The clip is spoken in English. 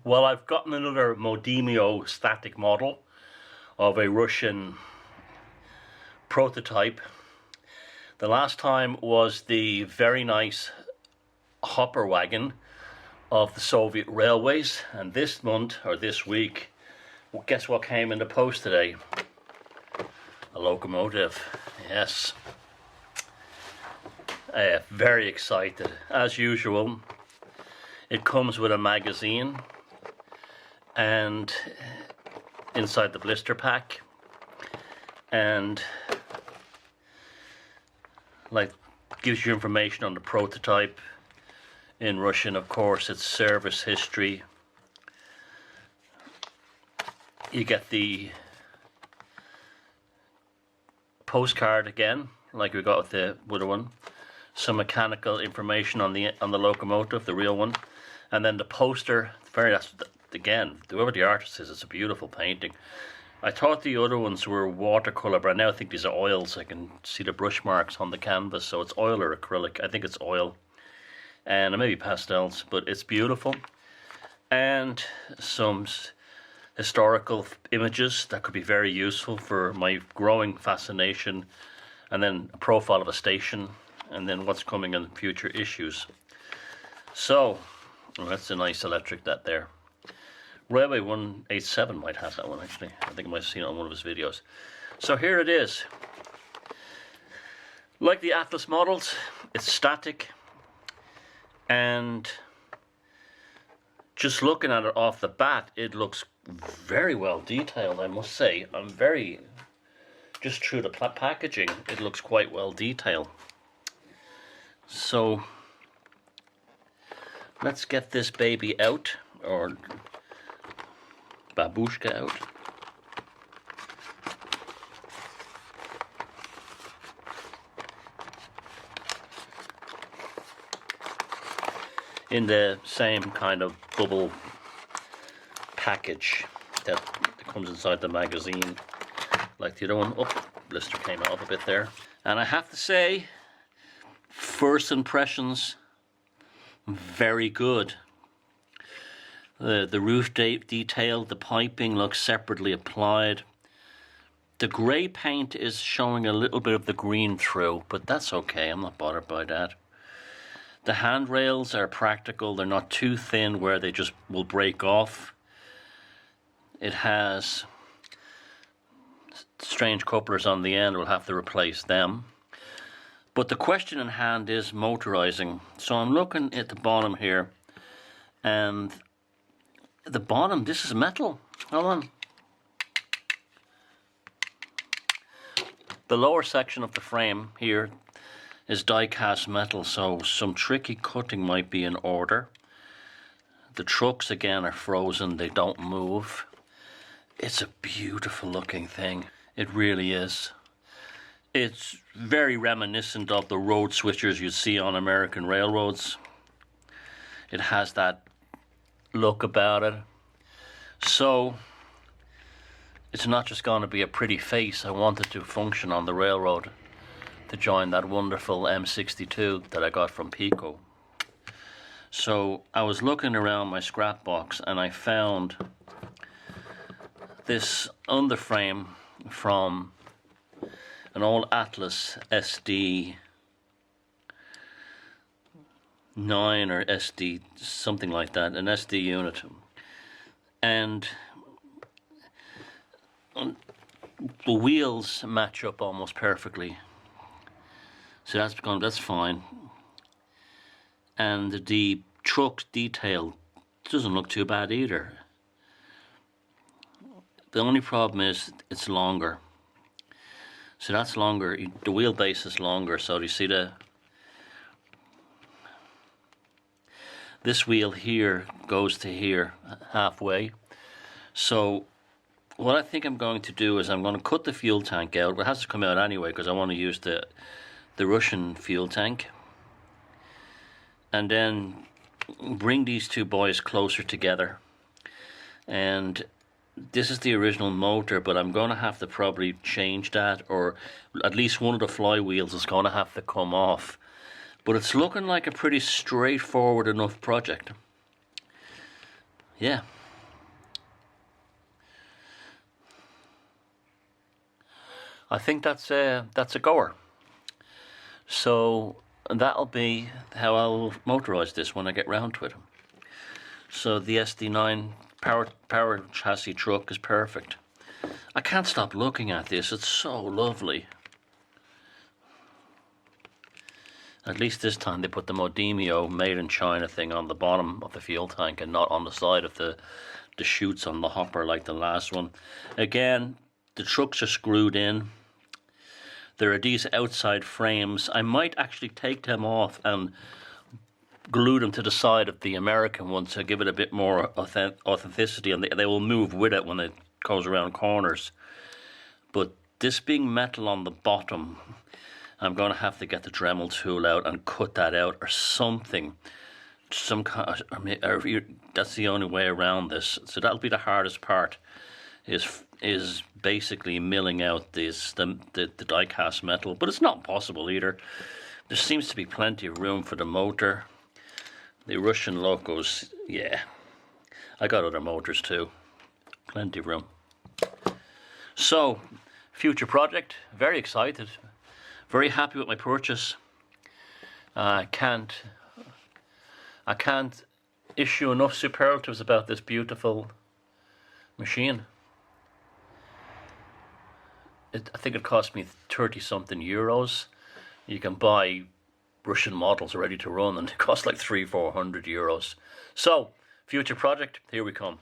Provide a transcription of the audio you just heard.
Well, I've gotten another Modimio static model of a Russian prototype. The last time was the very nice hopper wagon of the Soviet railways, and this month, or this week, well, guess what came in the post today? A locomotive. Yes. Very excited. As usual, it comes with a magazine and inside the blister pack, and like gives you information on the prototype in Russian, of course, its service history. You get the postcard again, like we got with the other one. Some mechanical information on the locomotive, the real one, and then the poster. Again, whoever the artist is, it's a beautiful painting. I thought the other ones were watercolor, but I now think these are oils. I can see the brush marks on the canvas, so it's oil or acrylic. I think it's oil, and maybe pastels, but it's beautiful. And some historical images that could be very useful for my growing fascination, and then a profile of a station, and then what's coming in future issues. So, well, that's a nice electric that there. Railway 187 might have that one, actually. I think I might have seen it on one of his videos. So here it is. Like the Atlas models, it's static, and just looking at it off the bat, it looks very well detailed, I must say. Just through the packaging, it looks quite well detailed. So let's get this baby out, or babushka out. In the same kind of bubble package that comes inside the magazine, like the other one. Oh, blister came off a bit there. And I have to say, first impressions, very good. The roof detail, the piping looks separately applied. The grey paint is showing a little bit of the green through, but that's okay, I'm not bothered by that. The handrails are practical, they're not too thin where they just will break off. It has strange couplers on the end, we'll have to replace them. But the question in hand is motorizing. So I'm looking at the bottom here, and the bottom, this is metal. Hold on. The lower section of the frame here is die-cast metal, so some tricky cutting might be in order. The trucks again are frozen, they don't move. It's a beautiful looking thing. It really is. It's very reminiscent of the road switchers you see on American railroads. It has that look about it. So it's not just going to be a pretty face. I want it to function on the railroad to join that wonderful M62 that I got from Tyco. So I was looking around my scrap box and I found this underframe from an old Atlas SD 9 or SD something like that, an SD unit, and the wheels match up almost perfectly, so that's fine. And the truck detail doesn't look too bad either. The only problem is it's longer. So that's longer, the wheelbase is longer, so you see this wheel here goes to here halfway. So what I think I'm going to do is I'm going to cut the fuel tank out. It has to come out anyway because I want to use the Russian fuel tank. And then bring these two boys closer together. And this is the original motor, but I'm going to have to probably change that, or at least one of the flywheels is going to have to come off. But it's looking like a pretty straightforward enough project. Yeah, I think that's a goer. So that'll be how I'll motorize this when I get round to it. So the SD9 power chassis truck is perfect. I can't stop looking at this, it's so lovely. At least this time they put the Modimio made in China thing on the bottom of the fuel tank and not on the side of the chutes on the hopper like the last one. Again, the trucks are screwed in. There are these outside frames. I might actually take them off and glue them to the side of the American one to give it a bit more authenticity, and they will move with it when it goes around corners. But this being metal on the bottom, I'm going to have to get the Dremel tool out and cut that out or something. Some kind of, that's the only way around this. So that'll be the hardest part, is basically milling out the die-cast metal. But it's not possible either. There seems to be plenty of room for the motor. The Russian locos, yeah. I got other motors too. Plenty of room. So, future project. Very excited. Very happy with my purchase. I can't issue enough superlatives about this beautiful machine. I think it cost me 30-something euros. You can buy Russian models ready to run and it costs like 300-400 euros. So, future project, here we come.